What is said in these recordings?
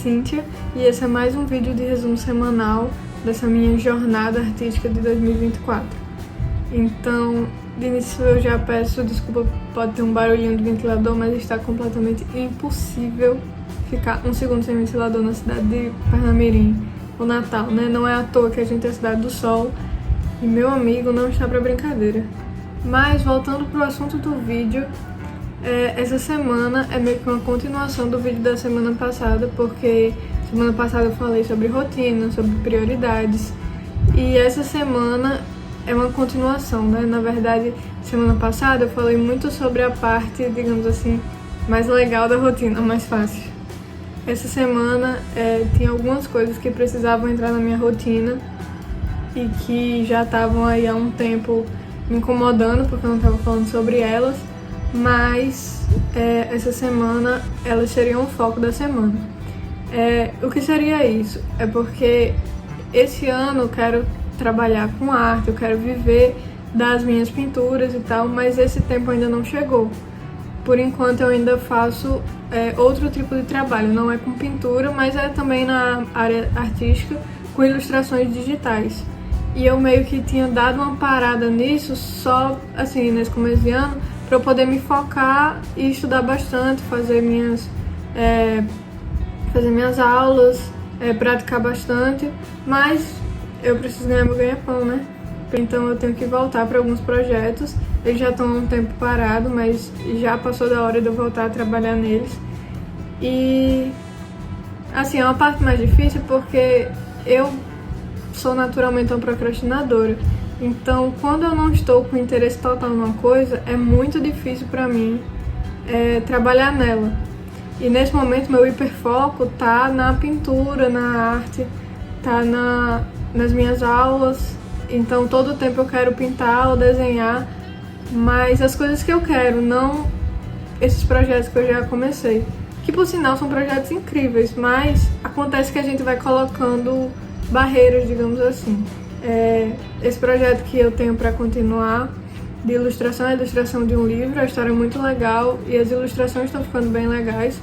Cíntia e esse é mais um vídeo de resumo semanal dessa minha jornada artística de 2024. Então, de início eu já peço desculpa, pode ter um barulhinho do ventilador, mas está completamente impossível ficar um segundo sem ventilador na cidade de Parnamirim, o Natal, né? Não é à toa que a gente é a cidade do sol e meu amigo não está para brincadeira. Mas voltando para o assunto do vídeo, essa semana é meio que uma continuação do vídeo da semana passada, porque semana passada eu falei sobre rotina, sobre prioridades, e essa semana é uma continuação, né? Na verdade, semana passada eu falei muito sobre a parte, digamos assim, mais legal da rotina, mais fácil. Essa semana tinha algumas coisas que precisavam entrar na minha rotina e que já estavam aí há um tempo me incomodando porque eu não estava falando sobre elas, mas essa semana elas seriam o foco da semana. O que seria isso? É porque esse ano eu quero trabalhar com arte, eu quero viver das minhas pinturas e tal, mas esse tempo ainda não chegou. Por enquanto eu ainda faço outro tipo de trabalho, não é com pintura, mas é também na área artística, com ilustrações digitais. E eu meio que tinha dado uma parada nisso só, assim, nesse começo de ano, para eu poder me focar e estudar bastante, fazer minhas aulas, praticar bastante, mas eu preciso ganhar meu ganha-pão, né? Então eu tenho que voltar para alguns projetos. Eles já estão há um tempo parados, mas já passou da hora de eu voltar a trabalhar neles. E, assim, é uma parte mais difícil porque eu sou naturalmente uma procrastinadora. Então, quando eu não estou com interesse total numa coisa, é muito difícil para mim trabalhar nela. E nesse momento, meu hiperfoco tá na pintura, na arte, tá nas minhas aulas. Então, todo o tempo eu quero pintar ou desenhar, mas as coisas que eu quero, não esses projetos que eu já comecei. Que, por sinal, são projetos incríveis, mas acontece que a gente vai colocando barreiras, digamos assim. Esse projeto que eu tenho para continuar de ilustração é a ilustração de um livro, a história é muito legal e as ilustrações estão ficando bem legais,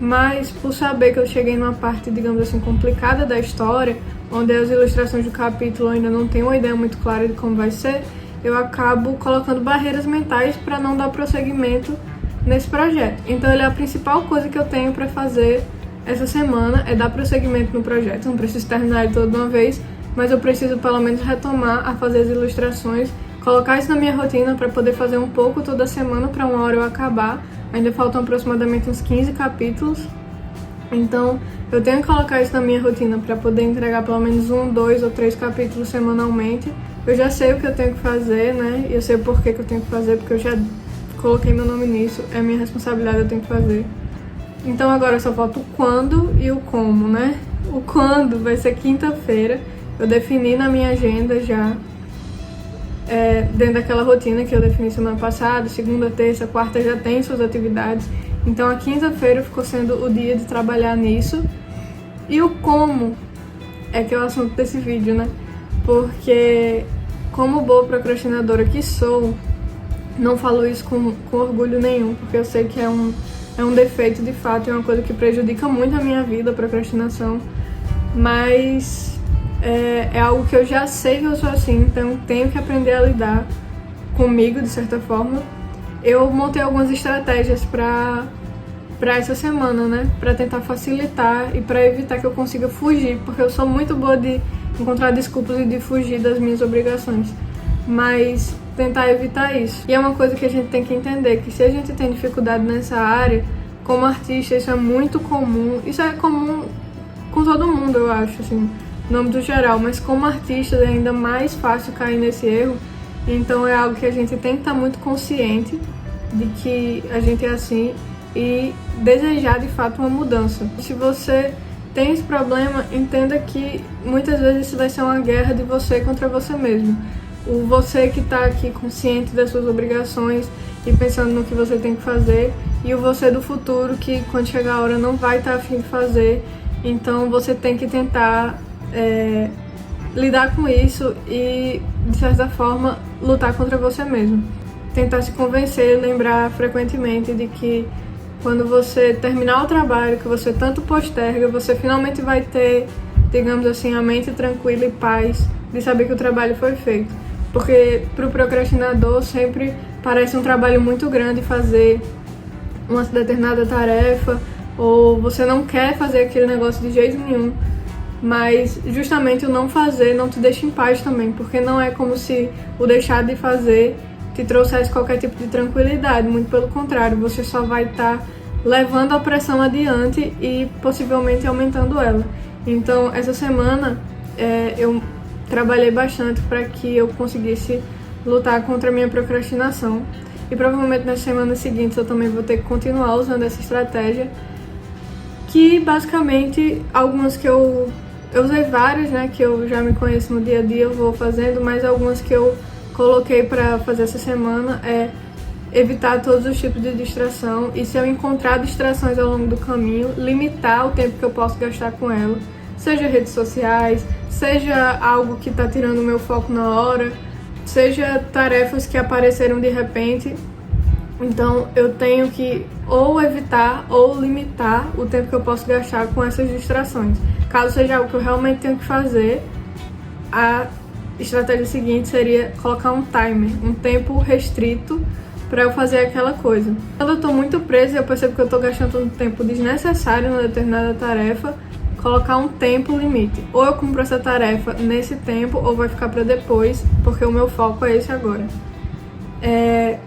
mas por saber que eu cheguei numa parte, digamos assim, complicada da história, onde as ilustrações do capítulo ainda não tenho uma ideia muito clara de como vai ser, eu acabo colocando barreiras mentais para não dar prosseguimento nesse projeto. Então ele é a principal coisa que eu tenho para fazer essa semana, é dar prosseguimento no projeto. Não preciso terminar ele todo de uma vez, mas eu preciso pelo menos retomar a fazer as ilustrações, colocar isso na minha rotina para poder fazer um pouco toda semana para uma hora eu acabar. Ainda faltam aproximadamente uns 15 capítulos, então eu tenho que colocar isso na minha rotina para poder entregar pelo menos 1, 2 ou 3 capítulos semanalmente. Eu já sei o que eu tenho que fazer, né? E eu sei o porquê que eu tenho que fazer, porque eu já coloquei meu nome nisso, é minha responsabilidade, eu tenho que fazer. Então agora só falta o quando e o como, né? O quando vai ser quinta-feira, eu defini na minha agenda já, dentro daquela rotina que eu defini semana passada, segunda, terça, quarta já tem suas atividades. Então a quinta-feira ficou sendo o dia de trabalhar nisso. E o como é que é o assunto desse vídeo, né? Porque como boa procrastinadora que sou, não falo isso com orgulho nenhum, porque eu sei que é um defeito de fato, é uma coisa que prejudica muito a minha vida, a procrastinação, mas é algo que eu já sei que eu sou assim, então tenho que aprender a lidar comigo de certa forma. Eu montei algumas estratégias para essa semana, né, para tentar facilitar e para evitar que eu consiga fugir, porque eu sou muito boa de encontrar desculpas e de fugir das minhas obrigações, mas tentar evitar isso. E é uma coisa que a gente tem que entender, que se a gente tem dificuldade nessa área, como artista, isso é muito comum. Isso é comum com todo mundo, eu acho, assim, no âmbito geral, mas como artista é ainda mais fácil cair nesse erro. Então é algo que a gente tem que estar muito consciente de que a gente é assim e desejar de fato uma mudança. Se você tem esse problema, entenda que muitas vezes isso vai ser uma guerra de você contra você mesmo. O você que está aqui consciente das suas obrigações e pensando no que você tem que fazer, e o você do futuro que quando chegar a hora não vai estar a fim de fazer. Então você tem que tentar lidar com isso e, de certa forma, lutar contra você mesmo. Tentar se convencer, lembrar frequentemente de que quando você terminar o trabalho que você tanto posterga, você finalmente vai ter, digamos assim, a mente tranquila e paz de saber que o trabalho foi feito. Porque para o procrastinador sempre parece um trabalho muito grande fazer uma determinada tarefa, ou você não quer fazer aquele negócio de jeito nenhum, mas justamente o não fazer não te deixa em paz também, porque não é como se o deixar de fazer te trouxesse qualquer tipo de tranquilidade, muito pelo contrário, você só vai estar levando a pressão adiante e possivelmente aumentando ela. Então, essa semana eu trabalhei bastante para que eu conseguisse lutar contra a minha procrastinação, e provavelmente nas semanas seguintes eu também vou ter que continuar usando essa estratégia, que basicamente algumas que eu usei várias, né, que eu já me conheço no dia a dia, eu vou fazendo, mas algumas que eu coloquei para fazer essa semana é evitar todos os tipos de distração, e se eu encontrar distrações ao longo do caminho, limitar o tempo que eu posso gastar com ela, seja redes sociais, seja algo que está tirando o meu foco na hora, seja tarefas que apareceram de repente. Então eu tenho que ou evitar ou limitar o tempo que eu posso gastar com essas distrações. Caso seja algo que eu realmente tenho que fazer, a estratégia seguinte seria colocar um timer, um tempo restrito para eu fazer aquela coisa. Quando eu estou muito presa e eu percebo que eu estou gastando um tempo desnecessário numa determinada tarefa, colocar um tempo limite. Ou eu cumpro essa tarefa nesse tempo, ou vai ficar para depois, porque o meu foco é esse agora.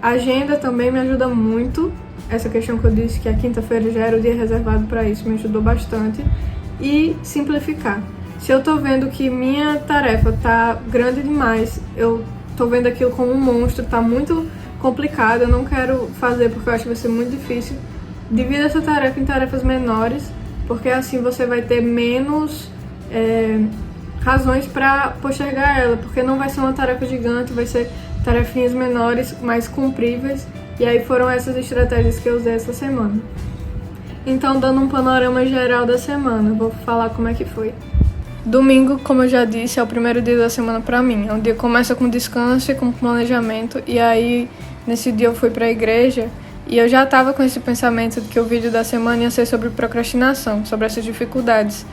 A agenda também me ajuda muito. Essa questão que eu disse que a quinta-feira já era o dia reservado para isso, me ajudou bastante. E simplificar. Se eu tô vendo que minha tarefa tá grande demais, eu tô vendo aquilo como um monstro, tá muito complicado, eu não quero fazer porque eu acho que vai ser muito difícil, divida essa tarefa em tarefas menores, porque assim você vai ter menos razões para postergar ela, porque não vai ser uma tarefa gigante, vai ser tarefinhas menores, mais cumpríveis, e aí foram essas estratégias que eu usei essa semana. Então, dando um panorama geral da semana, vou falar como é que foi. Domingo, como eu já disse, é o primeiro dia da semana pra mim. É um dia que começa com descanso e com planejamento, e aí nesse dia eu fui pra igreja e eu já tava com esse pensamento de que o vídeo da semana ia ser sobre procrastinação, sobre essas dificuldades.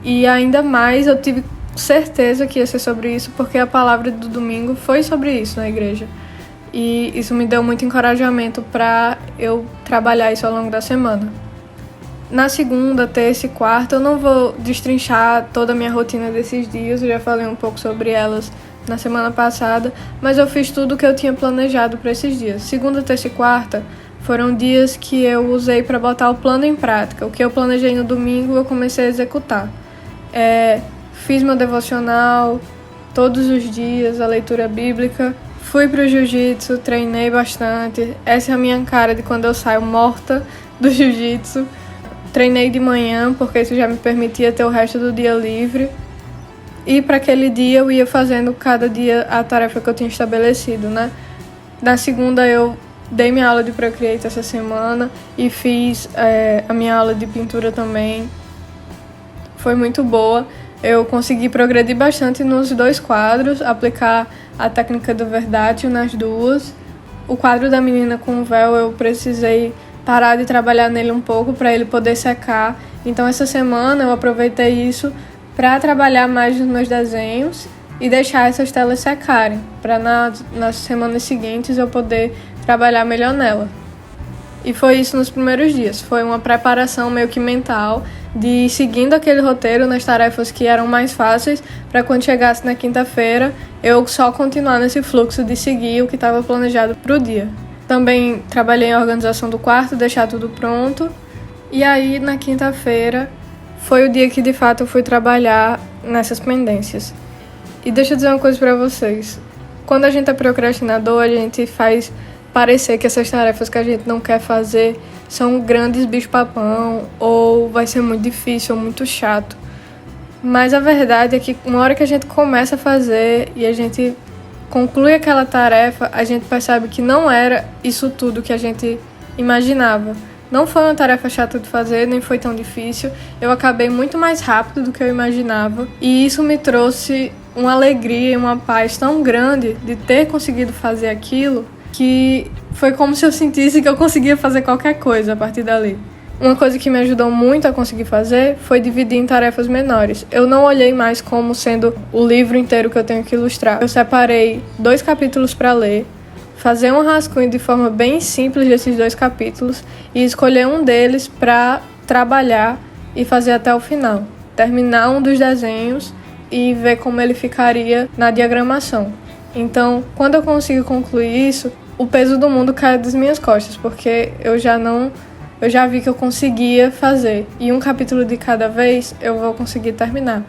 E ainda mais eu tive certeza que ia ser sobre isso, porque a palavra do domingo foi sobre isso na igreja. E isso me deu muito encorajamento pra eu trabalhar isso ao longo da semana. Na segunda, terça e quarta, eu não vou destrinchar toda a minha rotina desses dias, eu já falei um pouco sobre elas na semana passada, mas eu fiz tudo o que eu tinha planejado para esses dias. Segunda, terça e quarta foram dias que eu usei para botar o plano em prática. O que eu planejei no domingo, eu comecei a executar. Fiz meu devocional todos os dias, a leitura bíblica, fui pro jiu-jitsu, treinei bastante. Essa é a minha cara de quando eu saio morta do jiu-jitsu. Treinei de manhã, porque isso já me permitia ter o resto do dia livre. E para aquele dia eu ia fazendo cada dia a tarefa que eu tinha estabelecido, né? Na segunda eu dei minha aula de Procreate essa semana e fiz a minha aula de pintura também. Foi muito boa. Eu consegui progredir bastante nos 2 quadros, aplicar a técnica do verdátil nas duas. O quadro da menina com o véu eu precisei parar de trabalhar nele um pouco para ele poder secar. Então essa semana eu aproveitei isso para trabalhar mais nos meus desenhos e deixar essas telas secarem, para nas semanas seguintes eu poder trabalhar melhor nela. E foi isso nos primeiros dias, foi uma preparação meio que mental de ir seguindo aquele roteiro nas tarefas que eram mais fáceis, para quando chegasse na quinta-feira eu só continuar nesse fluxo de seguir o que estava planejado para o dia. Também trabalhei em organização do quarto, deixar tudo pronto. E aí, na quinta-feira, foi o dia que, de fato, eu fui trabalhar nessas pendências. E deixa eu dizer uma coisa pra vocês. Quando a gente é procrastinador, a gente faz parecer que essas tarefas que a gente não quer fazer são grandes bicho-papão, ou vai ser muito difícil, ou muito chato. Mas a verdade é que uma hora que a gente começa a fazer e a gente conclui aquela tarefa, a gente percebe que não era isso tudo que a gente imaginava. Não foi uma tarefa chata de fazer, nem foi tão difícil. Eu acabei muito mais rápido do que eu imaginava. E isso me trouxe uma alegria e uma paz tão grande de ter conseguido fazer aquilo, que foi como se eu sentisse que eu conseguia fazer qualquer coisa a partir dali. Uma coisa que me ajudou muito a conseguir fazer foi dividir em tarefas menores. Eu não olhei mais como sendo o livro inteiro que eu tenho que ilustrar. Eu separei 2 capítulos para ler, fazer um rascunho de forma bem simples desses 2 capítulos e escolher um deles para trabalhar e fazer até o final. Terminar um dos desenhos e ver como ele ficaria na diagramação. Então, quando eu consigo concluir isso, o peso do mundo cai das minhas costas, porque eu já vi que eu conseguia fazer. E um capítulo de cada vez eu vou conseguir terminar.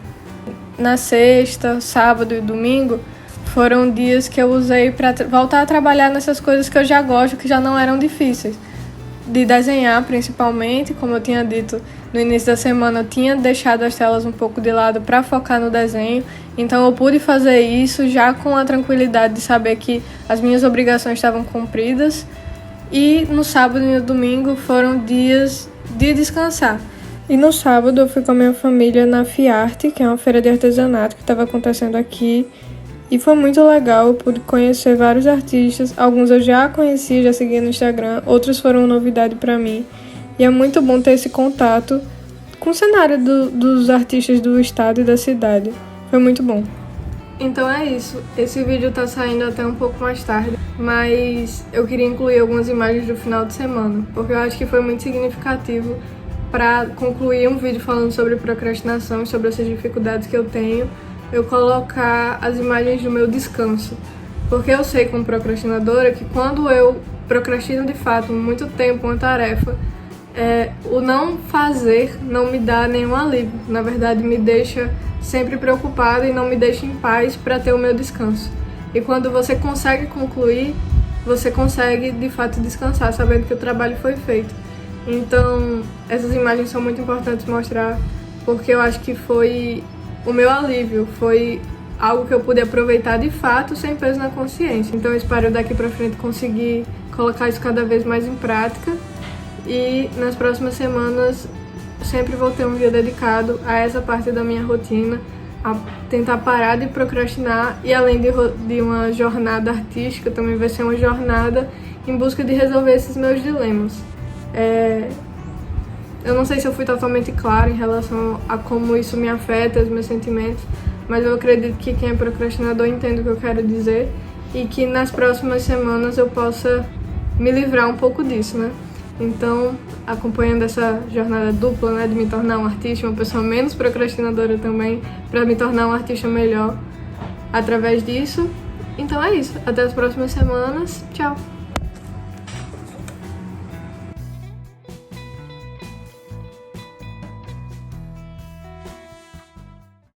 Na sexta, sábado e domingo foram dias que eu usei para voltar a trabalhar nessas coisas que eu já gosto, que já não eram difíceis. De desenhar, principalmente, como eu tinha dito no início da semana, eu tinha deixado as telas um pouco de lado para focar no desenho, então eu pude fazer isso já com a tranquilidade de saber que as minhas obrigações estavam cumpridas. E no sábado e no domingo foram dias de descansar. E no sábado eu fui com a minha família na Fiarte, que é uma feira de artesanato que estava acontecendo aqui. E foi muito legal, eu pude conhecer vários artistas, alguns eu já conhecia, já seguia no Instagram, outros foram novidade para mim. E é muito bom ter esse contato com o cenário dos artistas do estado e da cidade. Foi muito bom. Então é isso, esse vídeo tá saindo até um pouco mais tarde, mas eu queria incluir algumas imagens do final de semana, porque eu acho que foi muito significativo para concluir um vídeo falando sobre procrastinação e sobre essas dificuldades que eu tenho, eu colocar as imagens do meu descanso. Porque eu sei como procrastinadora que quando eu procrastino de fato muito tempo uma tarefa, o não fazer não me dá nenhum alívio, na verdade me deixa sempre preocupada e não me deixa em paz para ter o meu descanso. E quando você consegue concluir, você consegue de fato descansar, sabendo que o trabalho foi feito. Então, essas imagens são muito importantes mostrar, porque eu acho que foi o meu alívio, foi algo que eu pude aproveitar de fato sem peso na consciência. Então eu espero daqui para frente conseguir colocar isso cada vez mais em prática e nas próximas semanas sempre vou ter um dia dedicado a essa parte da minha rotina, a tentar parar de procrastinar e além de uma jornada artística, também vai ser uma jornada em busca de resolver esses meus dilemas. Eu não sei se eu fui totalmente clara em relação a como isso me afeta, os meus sentimentos, mas eu acredito que quem é procrastinador entende o que eu quero dizer e que nas próximas semanas eu possa me livrar um pouco disso, né? Então, acompanhando essa jornada dupla, né, de me tornar um artista, uma pessoa menos procrastinadora também, para me tornar um artista melhor através disso. Então é isso. Até as próximas semanas. Tchau!